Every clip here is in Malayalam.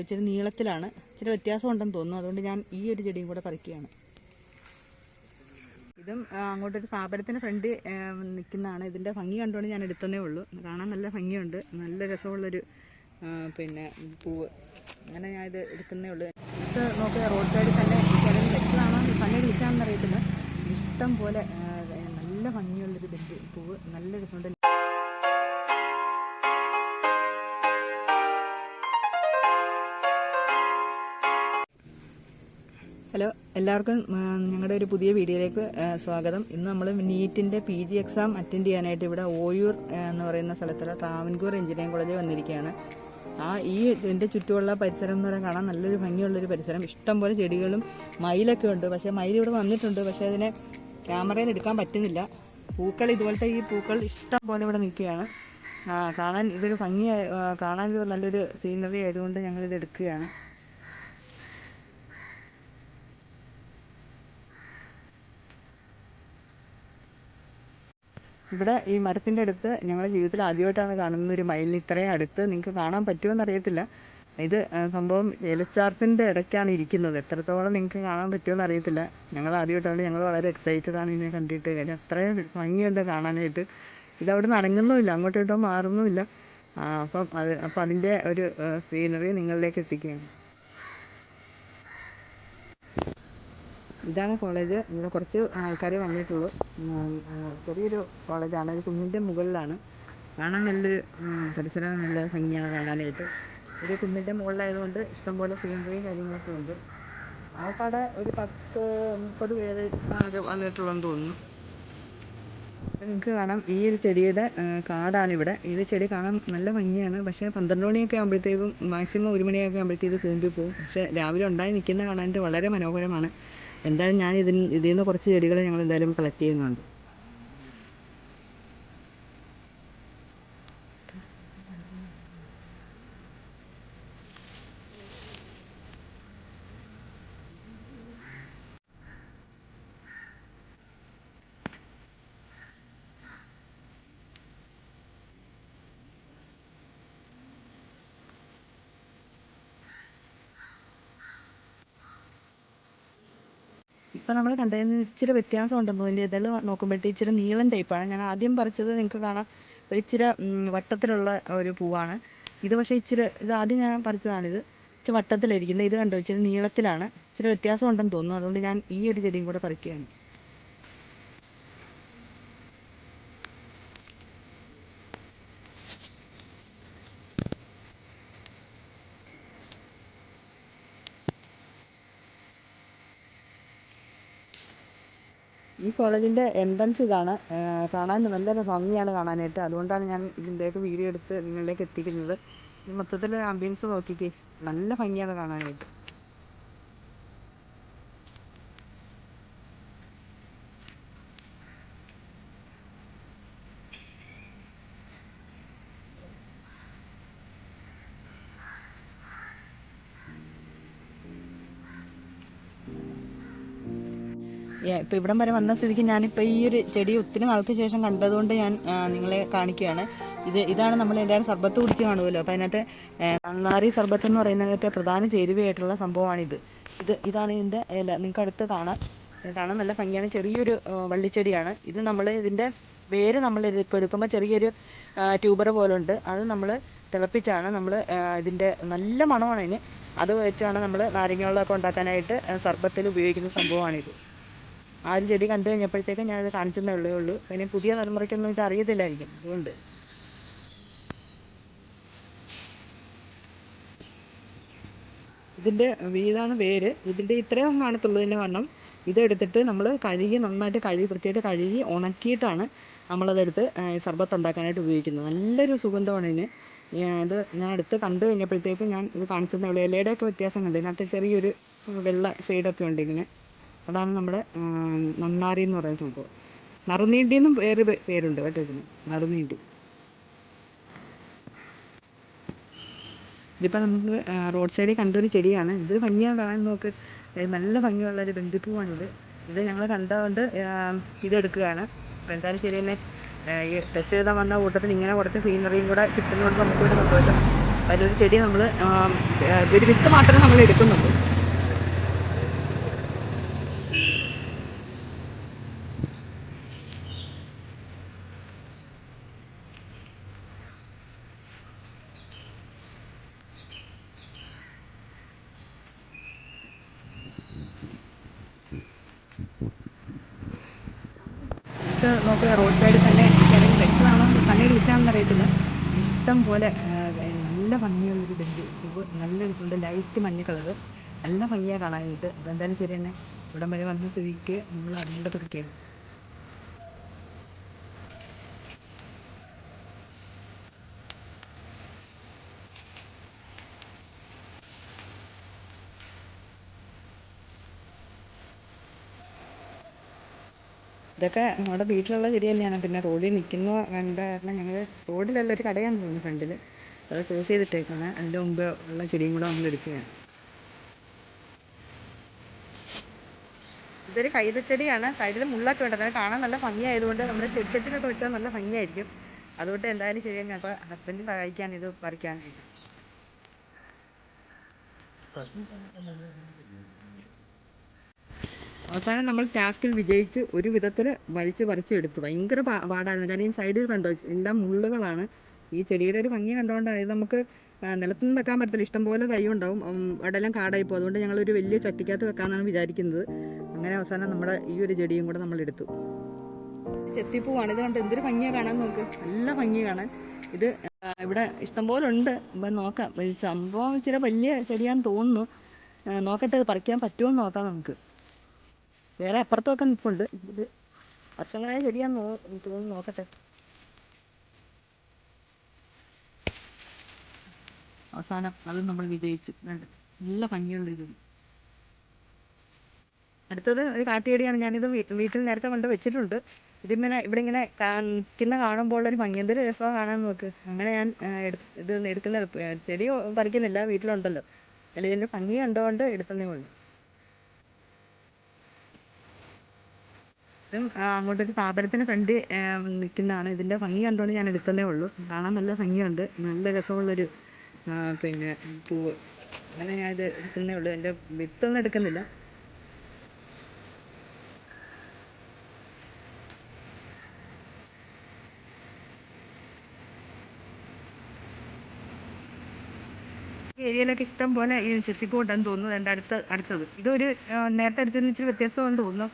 ഇച്ചിരി നീളത്തിലാണ്, ഇച്ചിരി വ്യത്യാസം ഉണ്ടെന്ന് തോന്നുന്നു. അതുകൊണ്ട് ഞാൻ ഈ ഒരു ചെടിയും കൂടെ പറിക്കുകയാണ്. ഇതും അങ്ങോട്ടൊരു സ്ഥാപനത്തിൻ്റെ ഫ്രണ്ട് നിൽക്കുന്നതാണ്. ഇതിൻ്റെ ഭംഗി കണ്ടുകൊണ്ട് ഞാൻ എടുത്തതേ ഉള്ളൂ. കാണാൻ നല്ല ഭംഗിയുണ്ട്, നല്ല രസമുള്ളൊരു പിന്നെ പൂവ്. അങ്ങനെ ഞാൻ ഇത് എടുക്കുന്നേ ഉള്ളൂ. ഇത് നോക്കുക, റോഡ് സൈഡിൽ തന്നെ വെച്ചതാണോ തന്നെ വിളിക്കാമെന്ന് അറിയത്തില്ല. ഇഷ്ടം പോലെ നല്ല ഭംഗിയുള്ളൊരു പൂവ്, നല്ല രസമുണ്ട്. ഹലോ, എല്ലാവർക്കും ഞങ്ങളുടെ ഒരു പുതിയ വീഡിയോയിലേക്ക് സ്വാഗതം. ഇന്ന് നമ്മൾ നീറ്റിൻ്റെ PG എക്സാം അറ്റൻഡ് ചെയ്യാനായിട്ട് ഇവിടെ ഓയൂർ എന്ന് പറയുന്ന സ്ഥലത്തുള്ള ട്രാവൻകൂർ എഞ്ചിനീയറിംഗ് കോളേജിൽ വന്നിരിക്കുകയാണ്. ഇതിൻ്റെ ചുറ്റുമുള്ള പരിസരം എന്ന് പറയാൻ കാണാൻ നല്ലൊരു ഭംഗിയുള്ളൊരു പരിസരം. ഇഷ്ടംപോലെ ചെടികളും മയിലൊക്കെ ഉണ്ട്. പക്ഷേ മയിൽ ഇവിടെ വന്നിട്ടുണ്ട്, പക്ഷേ അതിനെ ക്യാമറയിൽ എടുക്കാൻ പറ്റുന്നില്ല. പൂക്കൾ, ഇതുപോലത്തെ ഈ പൂക്കൾ ഇഷ്ടം പോലെ ഇവിടെ നിൽക്കുകയാണ്. കാണാൻ ഇതൊരു കാണാൻ നല്ലൊരു സീനറി ആയതുകൊണ്ട് ഞങ്ങളിത് എടുക്കുകയാണ്. ഇവിടെ ഈ മരത്തിൻ്റെ അടുത്ത് ഞങ്ങളുടെ ജീവിതത്തിൽ ആദ്യമായിട്ടാണ് കാണുന്ന ഒരു മയിലിന് ഇത്രയും അടുത്ത്. നിങ്ങൾക്ക് കാണാൻ പറ്റുമോയെന്ന് അറിയത്തില്ല. ഇത് സംഭവം ഏലച്ചാർത്തിൻ്റെ ഇടയ്ക്കാണ് ഇരിക്കുന്നത്. എത്രത്തോളം നിങ്ങൾക്ക് കാണാൻ പറ്റുമോയെന്ന് അറിയത്തില്ല. ഞങ്ങൾ ആദ്യമായിട്ടാണ്, ഞങ്ങൾ വളരെ എക്സൈറ്റഡാണ് ഇതിനെ കണ്ടിട്ട്. കാര്യം അത്രയും ഭംഗിയുണ്ട് കാണാനായിട്ട്. ഇതവിടെ നിന്ന് അനങ്ങുന്നുമില്ല, അങ്ങോട്ടും ഇങ്ങോട്ടും മാറുന്നുമില്ല. അപ്പം അതിൻ്റെ ഒരു സീനറി നിങ്ങളിലേക്ക് എത്തിക്കുകയാണ്. ഇതാണ് കോളേജ്. ഇവിടെ കുറച്ച് ആൾക്കാരെ വന്നിട്ടുള്ളൂ. ചെറിയൊരു കോളേജാണ്, ഒരു കുന്നിൻ്റെ മുകളിലാണ്. കാണാൻ നല്ലൊരു പരിസരം, നല്ല ഭംഗിയാണ് കാണാനായിട്ട്. ഒരു കുന്നിൻ്റെ മുകളിലായതുകൊണ്ട് ഇഷ്ടംപോലെ സീനറിയും കാര്യങ്ങളൊക്കെ ഉണ്ട്. ആൾക്കാടെ ഒരു 10-30 പേര് വന്നിട്ടുള്ളതെന്ന് തോന്നുന്നു. നിങ്ങൾക്ക് കാണാം, ഈ ഒരു ചെടിയുടെ കാടാണിവിടെ. ഈ ചെടി കാണാൻ നല്ല ഭംഗിയാണ്. പക്ഷേ 12 മണിയൊക്കെ ആകുമ്പോഴത്തേക്കും, മാക്സിമം 1 മണിയൊക്കെ ആകുമ്പോഴത്തേക്കും തൂമ്പി പോകും. പക്ഷേ രാവിലെ ഉണ്ടായി നിൽക്കുന്ന കാണാനായിട്ട് വളരെ മനോഹരമാണ്. എന്തായാലും ഞാൻ ഇതിൽ നിന്ന് കുറച്ച് ചെടികൾ ഞങ്ങൾ എന്തായാലും കളക്ട് ചെയ്യുന്നുണ്ട്. ഇപ്പം നമ്മൾ കണ്ടതിന് ഇച്ചിരി വ്യത്യാസം ഉണ്ടെന്ന് തോന്നി. ഇതൾ നോക്കുമ്പോഴത്തേക്ക് ഇച്ചിരി നീളം ടൈപ്പാണ്. ഞാൻ ആദ്യം പറിച്ചത് നിങ്ങൾക്ക് കാണാം, ഇച്ചിരി വട്ടത്തിലുള്ള ഒരു പൂവാണ്. ഇത് പക്ഷേ ഇത് ആദ്യം ഞാൻ പറിച്ചതാണിത്. ഇച്ചിരി വട്ടത്തിലിരിക്കുന്നത്. ഇത് കണ്ടോ, ഇച്ചിരി നീളത്തിലാണ്. ഇച്ചിരി വ്യത്യാസം ഉണ്ടെന്ന് തോന്നുന്നു. അതുകൊണ്ട് ഞാൻ ഈ ഒരു ചെടിയും കൂടെ പറിക്കുകയാണ്. ഈ കോളേജിൻ്റെ എൻട്രൻസ് ഇതാണ്. കാണാൻ നല്ലൊരു ഭംഗിയാണ് കാണാനായിട്ട്. അതുകൊണ്ടാണ് ഞാൻ ഇതിൻ്റെയൊക്കെ വീഡിയോ എടുത്ത് നിങ്ങളിലേക്ക് എത്തിക്കുന്നത്. മൊത്തത്തിൽ ആംബിയൻസ് നോക്കിക്കേ, നല്ല ഭംഗിയാണ് കാണാനായിട്ട്. ഇപ്പം ഇവിടം വരെ വന്ന സ്ഥിതിക്ക് ഞാനിപ്പോൾ ഈ ഒരു ചെടി ഒത്തിരി നാൾക്ക് ശേഷം കണ്ടതുകൊണ്ട് ഞാൻ നിങ്ങളെ കാണിക്കുകയാണ്. ഇതാണ് നമ്മൾ എല്ലാവരും സർബത്ത് കുടിച്ച് കാണുമല്ലോ. അപ്പോൾ അതിനകത്ത് നന്നാരി സർബത്ത് എന്ന് പറയുന്നതിനകത്തെ പ്രധാന ചേരുവയായിട്ടുള്ള സംഭവമാണിത്. ഇതാണ് ഇതിൻ്റെ ഇല. നിങ്ങൾക്ക് അടുത്ത് കാണാൻ നല്ല ഭംഗിയാണ്. ചെറിയൊരു വള്ളിച്ചെടിയാണ് ഇത്. ഇതിൻ്റെ വേര് നമ്മൾ ഇപ്പോൾ എടുക്കുമ്പോൾ ചെറിയൊരു ട്യൂബർ പോലുണ്ട്. അത് നമ്മൾ തിളപ്പിച്ചാണ് ഇതിൻ്റെ നല്ല മണമാണ് അതിന്. അത് വെച്ചാണ് നമ്മൾ നാരങ്ങ വെള്ളമൊക്കെ ഉണ്ടാക്കാനായിട്ട് സർബത്തിൽ ഉപയോഗിക്കുന്ന സംഭവമാണിത്. ആ ഒരു ചെടി കണ്ടു കഴിഞ്ഞപ്പോഴത്തേക്കും ഞാനത് കാണിച്ചെന്നേ ഉള്ളൂ. പിന്നെ പുതിയ തലമുറയ്ക്കൊന്നും ഇത് അറിയത്തില്ലായിരിക്കും. അതുകൊണ്ട് ഇതാണ് വേര്. ഇതിൻ്റെ ഇത്രയും കാണത്തുള്ളൂ ഇതിൻ്റെ വണ്ണം. ഇതെടുത്തിട്ട് നമ്മൾ നന്നായിട്ട് വൃത്തിയായിട്ട് കഴുകി ഉണക്കിയിട്ടാണ് നമ്മളതെടുത്ത് സർബത്ത് ഉണ്ടാക്കാനായിട്ട് ഉപയോഗിക്കുന്നത്. നല്ലൊരു സുഗന്ധമാണ് ഇതിന്. ഞാൻ അടുത്ത് കണ്ടു കഴിഞ്ഞപ്പോഴത്തേക്കും ഞാൻ ഇത് കാണിച്ചെന്നേ ഉള്ളൂ. ഇലയുടെയൊക്കെ വ്യത്യാസം കണ്ട്, ഇതിനകത്ത് ചെറിയൊരു വെള്ള ഷെയ്ഡൊക്കെ ഉണ്ട് ഇതിന്. അതാണ് നമ്മുടെ നന്നാരി എന്ന് പറയുന്ന സംഭവം. നറുനീണ്ടി എന്നും വേറെ പേരുണ്ട് കേട്ടോ ഇതിന്, നറുനീണ്ടി. ഇതിപ്പോൾ നമുക്ക് റോഡ് സൈഡിൽ കണ്ടൊരു ചെടിയാണ്. ഇത് ഭംഗിയാണ് കാണാൻ. നോക്ക്, നല്ല ഭംഗിയുള്ളൊരു ബന്ധിപ്പൂവാണിത്. ഇത് ഞങ്ങൾ കണ്ടതുകൊണ്ട് ഇതെടുക്കുകയാണ്. അപ്പോൾ എന്തായാലും ശരി തന്നെ, ഈ ടെസ്റ്റ് ചെയ്താൽ വന്ന കൂട്ടത്തിൽ ഇങ്ങനെ കുറച്ച് സീനറിയും കൂടെ കിട്ടുന്നതുകൊണ്ട് നമുക്കൊരു സന്തോഷം. അതിലൊരു ചെടി നമ്മൾ ഒരു വിത്ത് മാത്രമേ നമ്മൾ എടുക്കുന്നുള്ളൂ. ഇത് നോക്കുക, റോഡ് സൈഡിൽ തന്നെ ഇറങ്ങി വെച്ചതാണോ തന്നെ വിളിച്ചാണെന്ന് അറിയത്തില്ല. ഇഷ്ടം പോലെ നല്ല ഭംഗിയുള്ളൊരു ബെഞ്ച്, നല്ല ഉണ്ട്, ലൈറ്റ് മഞ്ഞ കളറ്, നല്ല ഭംഗിയാണ് കാണാനായിട്ട്. അപ്പോൾ എന്തായാലും ശരി തന്നെ, ഇവിടം വരെ വന്ന സ്ഥിതിക്ക് നമ്മൾ അതിൻ്റെ തുറക്കുകയാണ്. ഇതൊക്കെ നമ്മുടെ വീട്ടിലുള്ള ചെടി തന്നെയാണ്. പിന്നെ റോഡിൽ നിൽക്കുന്ന കണ്ട കാരണം ഞങ്ങൾ റോഡിലല്ല, ഒരു കടയാണെന്ന് തോന്നുന്നു ഫ്രണ്ടിൽ, അത് ക്ലോസ് ചെയ്തിട്ടേക്കാണ്. അതിൻ്റെ മുമ്പ് ഉള്ള ചെടിയും കൂടെ നമ്മൾ എടുക്കുകയാണ്. ഇതൊരു കൈതച്ചെടിയാണ്. സൈഡിൽ മുള്ളൊക്കെ ഉണ്ട്. അത് കാണാൻ നല്ല ഭംഗിയായതുകൊണ്ട് നമ്മുടെ ചെടിച്ചട്ടിലൊക്കെ വെച്ചാൽ നല്ല ഭംഗിയായിരിക്കും. അതുകൊണ്ട് എന്തായാലും ശരിയാണ്. അപ്പോൾ ഹസ്ബൻഡ് സഹായിക്കാൻ ഇത് പറിക്കാനായിട്ട്. അവസാനം നമ്മൾ ടാസ്കിൽ വിജയിച്ച് ഒരു വിധത്തിൽ വലിച്ച് പറിച്ചെടുത്തു. ഭയങ്കര പാടായിരുന്നു. കാരണം ഈ സൈഡിൽ കണ്ടോ, എല്ലാം മുള്ളുകളാണ്. ഈ ചെടിയുടെ ഒരു ഭംഗി കണ്ടുകൊണ്ടാണ്. ഇത് നമുക്ക് നിലത്തൊന്നും വെക്കാൻ പറ്റില്ല, ഇഷ്ടംപോലെ തൈ ഉണ്ടാവും, അവിടെല്ലാം കാടായിപ്പോൾ. അതുകൊണ്ട് ഞങ്ങളൊരു വലിയ ചട്ടിക്കകത്ത് വെക്കാമെന്നാണ് വിചാരിക്കുന്നത്. അങ്ങനെ അവസാനം നമ്മുടെ ഈ ഒരു ചെടിയും കൂടെ നമ്മൾ എടുത്തു. ചെത്തിപ്പൂവാണ്. ഇത് കണ്ട് എന്തൊരു ഭംഗിയാണ് കാണാൻ, നോക്ക്, നല്ല ഭംഗി കാണാൻ. ഇത് ഇവിടെ ഇഷ്ടംപോലെ ഉണ്ട്. ഇപ്പം നോക്കാം. സംഭവം ഇച്ചിരി വലിയ ചെടിയാണെന്ന് തോന്നുന്നു. നോക്കട്ടെ, ഇത് പറിക്കാൻ പറ്റുമോ എന്ന് നോക്കാം നമുക്ക്. വേറെ അപ്പുറത്തൊക്കെ നിൽപ്പുണ്ട്. ഇത് വർഷങ്ങളായ ചെടിയാന്ന് തോന്നുന്നു. നോക്കട്ടെ. അവസാനം അതും നമ്മൾ വിജയിച്ചു. നല്ല ഭംഗിയുള്ള ഇത്. അടുത്തത് ഒരു കാട്ടുചെടിയാണ്. ഞാനിത് വീട്ടിൽ നേരത്തെ കൊണ്ട് വെച്ചിട്ടുണ്ട്. ഇതിങ്ങനെ ഇവിടെ ഇങ്ങനെ നിൽക്കുന്ന കാണുമ്പോൾ ഒരു ഭംഗി, എന്തൊരു രസമാണ് കാണാൻ, നോക്ക്. അങ്ങനെ ഞാൻ ഇത് എടുക്കുന്ന ചെടി പറിക്കുന്നില്ല, വീട്ടിലുണ്ടല്ലോ. അല്ലെങ്കിൽ ഇതിൻ്റെ ഭംഗി കണ്ടുകൊണ്ട് എടുത്തതേ ഉള്ളൂ. ഇതും അങ്ങോട്ടൊരു സ്ഥാപനത്തിന് ഫ്രണ്ട് നിൽക്കുന്നതാണ്. ഇതിൻ്റെ ഭംഗി കണ്ടുകൊണ്ട് ഞാൻ എടുത്തതേ ഉള്ളൂ. കാണാൻ നല്ല ഭംഗിയുണ്ട്, നല്ല രസമുള്ളൊരു പിന്നെ പൂവ്. അങ്ങനെ ഞാൻ ഇത് എടുക്കുന്നേ ഉള്ളൂ. എൻ്റെ വിത്തൊന്നും എടുക്കുന്നില്ല. ഈ ഏരിയയിലൊക്കെ ഇഷ്ടം പോലെ ഈ ചെത്തിപ്പൂണ്ടെന്ന് തോന്നുന്നു. എൻ്റെ അടുത്തത് ഇതൊരു നേരത്തെ എടുത്തതിന് ഇച്ചിരി വ്യത്യാസമാണെന്ന് തോന്നുന്നു.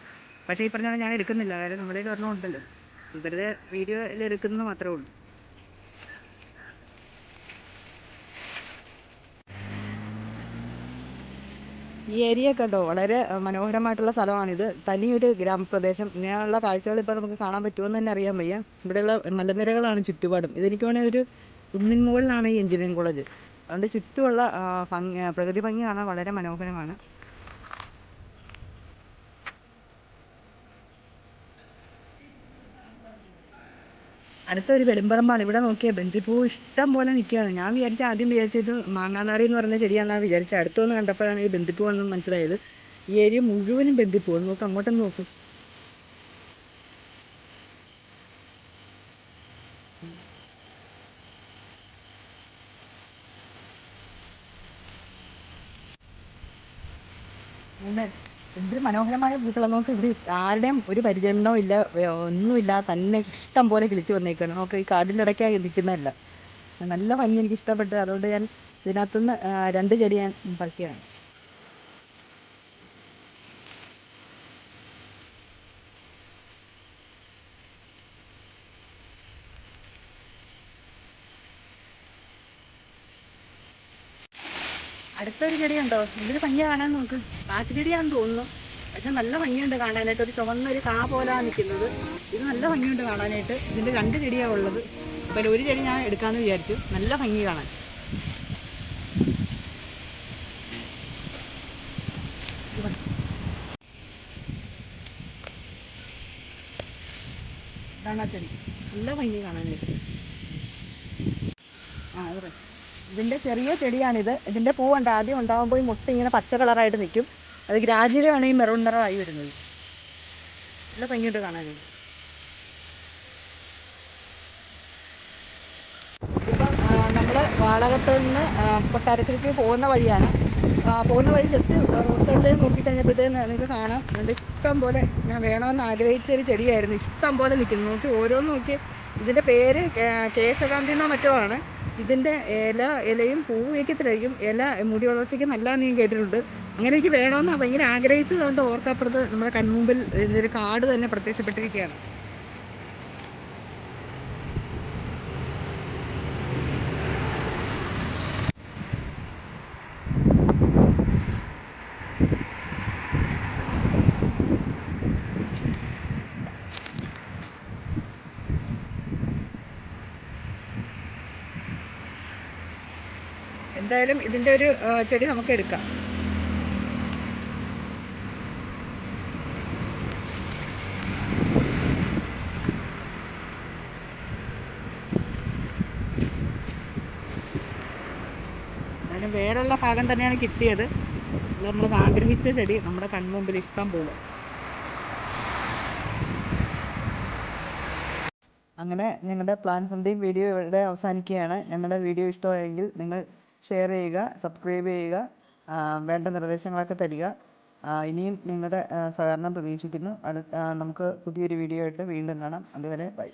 പക്ഷേ ഈ പറഞ്ഞാൽ ഞാൻ എടുക്കുന്നില്ല, കാര്യം നമ്മുടെ കയ്യിൽ ഒരെണ്ണം ഉണ്ടല്ലോ. വെറുതെ വീഡിയോയിൽ എടുക്കുന്നത് മാത്രമേ ഉള്ളൂ. ഈ ഏരിയ കേട്ടോ വളരെ മനോഹരമായിട്ടുള്ള സ്ഥലമാണിത്. തനിയൊരു ഗ്രാമപ്രദേശം. ഇങ്ങനെയുള്ള കാഴ്ചകൾ ഇപ്പോൾ നമുക്ക് കാണാൻ പറ്റുമെന്ന് തന്നെ അറിയാൻ വയ്യ. ഇവിടെയുള്ള മലനിരകളാണ് ചുറ്റുപാടും. ഇതെനിക്ക് വേണമെങ്കിൽ ഒരു കുന്നിൻ മുകളിലാണ് ഈ എഞ്ചിനീയറിംഗ് കോളേജ്. അതുകൊണ്ട് ചുറ്റുമുള്ള പ്രകൃതി ഭംഗി കാണാൻ വളരെ മനോഹരമാണ്. അടുത്തൊരു വെളുമ്പറമ്പാണ്. ഇവിടെ നോക്കിയാൽ ബന്ദിപ്പൂ ഇഷ്ടം പോലെ നിൽക്കുകയാണ്. ഞാൻ ആദ്യം വിചാരിച്ചത് മാങ്ങാനാറി എന്ന് പറഞ്ഞ ചെടിയാണെന്നാണ് വിചാരിച്ചത്. അടുത്തൊന്ന് കണ്ടപ്പോഴാണ് ഈ ബന്ദിപ്പൂ ആണെന്ന് മനസ്സിലായത്. ഈ ഏരിയ മുഴുവനും ബന്ദിപ്പൂ. നോക്ക്, അങ്ങോട്ടൊന്ന് നോക്കും. എന്തൊരു മനോഹരമായ പൂക്കളെ നോക്ക്. ഇവിടെ ആരുടെയും ഒരു പരിചരണവും ഇല്ല, ഒന്നുമില്ല, തന്നെ ഇഷ്ടം പോലെ കിളിച്ച് വന്നേക്കാണ്. നോക്ക്, ഈ കാടിൻ്റെ ഇടയ്ക്കായി നിൽക്കുന്നതല്ല. നല്ല ഭംഗി, എനിക്ക് ഇഷ്ടപ്പെട്ടു. അതുകൊണ്ട് ഞാൻ ഇതിനകത്തുനിന്ന് 2 ചെടി ഞാൻ പറിക്കുകയാണ്. അടുത്തൊരു ചെടി ഉണ്ടോ, എന്തൊരു ഭംഗിയാണ് കാണാൻ, നോക്ക്. കാട്ടുചെടിയാണെന്ന് തോന്നുന്നു, പക്ഷെ നല്ല ഭംഗിയുണ്ട് കാണാനായിട്ട്. ഒരു ചുവന്നൊരു കാ പോലാണ് നിൽക്കുന്നത്. ഇത് നല്ല ഭംഗിയുണ്ട് കാണാനായിട്ട്. ഇതിൻ്റെ 2 ചെടിയാണ് ഉള്ളത്. അപ്പോൾ ഒരു ചെടി ഞാൻ എടുക്കാമെന്ന് വിചാരിച്ചു. നല്ല ഭംഗി കാണാൻ. ഇതാണ് ആ ചെടി, നല്ല ഭംഗി കാണാനായിട്ട്. അതെ, ഇതിൻ്റെ ചെറിയ ചെടിയാണിത്. ഇതിൻ്റെ പൂവുണ്ട്, ആദ്യം ഉണ്ടാകുമ്പോൾ ഈ മുട്ട ഇങ്ങനെ പച്ച കളറായിട്ട് നിൽക്കും. അത് ഗ്രാജുവലാണ് ഈ മെറൂൺ നിറമായി വരുന്നത്. നല്ല ഭംഗിയുണ്ട് കാണാനായിട്ട്. ഇപ്പം നമ്മൾ കാളകത്ത് നിന്ന് കൊട്ടാരത്തിലേക്ക് പോകുന്ന വഴിയാണ്. പോകുന്ന വഴി ജസ്റ്റ് റോഡ് സൈഡിലേക്ക് നോക്കിക്കഴിഞ്ഞപ്പോഴത്തേന് നിങ്ങൾക്ക് കാണാം, അതുകൊണ്ട് ഇഷ്ടം പോലെ ഞാൻ വേണമെന്ന് ആഗ്രഹിച്ചൊരു ചെടിയായിരുന്നു. ഇഷ്ടം പോലെ നിൽക്കുന്നു. നോക്കി ഓരോന്ന് നോക്കി. ഇതിൻ്റെ പേര് കേശകാന്തി എന്നോ മറ്റോ ആണ്. ഇതിൻ്റെ ഇലയും പൂവ് വയ്ക്കത്തിലായിരിക്കും. ഇല മുടി വളർച്ചയ്ക്ക് നല്ലതാണെന്ന് ഞാൻ കേട്ടിട്ടുണ്ട്. അങ്ങനെ എനിക്ക് വേണമെന്ന് ഭയങ്കര ആഗ്രഹിച്ചതുകൊണ്ട് ഓർക്കപ്പുറത്ത് നമ്മുടെ കൺമുമ്പിൽ ഇതൊരു കാട് തന്നെ പ്രത്യക്ഷപ്പെട്ടിരിക്കുകയാണ്. എന്തായാലും ഇതിൻ്റെ ഒരു ചെടി നമുക്ക് എടുക്കാം. അതിന് വേറുള്ള ഭാഗം തന്നെയാണ് കിട്ടിയത്. നമ്മൾ ആഗ്രഹിച്ച ചെടി നമ്മുടെ കൺമുമ്പിൽ ഇഷ്ടം പോലെ. അങ്ങനെ ഞങ്ങളുടെ പ്ലാൻ ഹണ്ടിങ് വീഡിയോ ഇവിടെ അവസാനിക്കുകയാണ്. ഞങ്ങളുടെ വീഡിയോ ഇഷ്ടമായെങ്കിൽ നിങ്ങൾ ഷെയർ ചെയ്യുക, സബ്സ്ക്രൈബ് ചെയ്യുക, വേണ്ട നിർദ്ദേശങ്ങളൊക്കെ തരിക. ഇനിയും നിങ്ങളുടെ സഹകരണം പ്രതീക്ഷിക്കുന്നു. നമുക്ക് പുതിയൊരു വീഡിയോ ആയിട്ട് വീണ്ടും കാണാം. അതുവരെ ബൈ.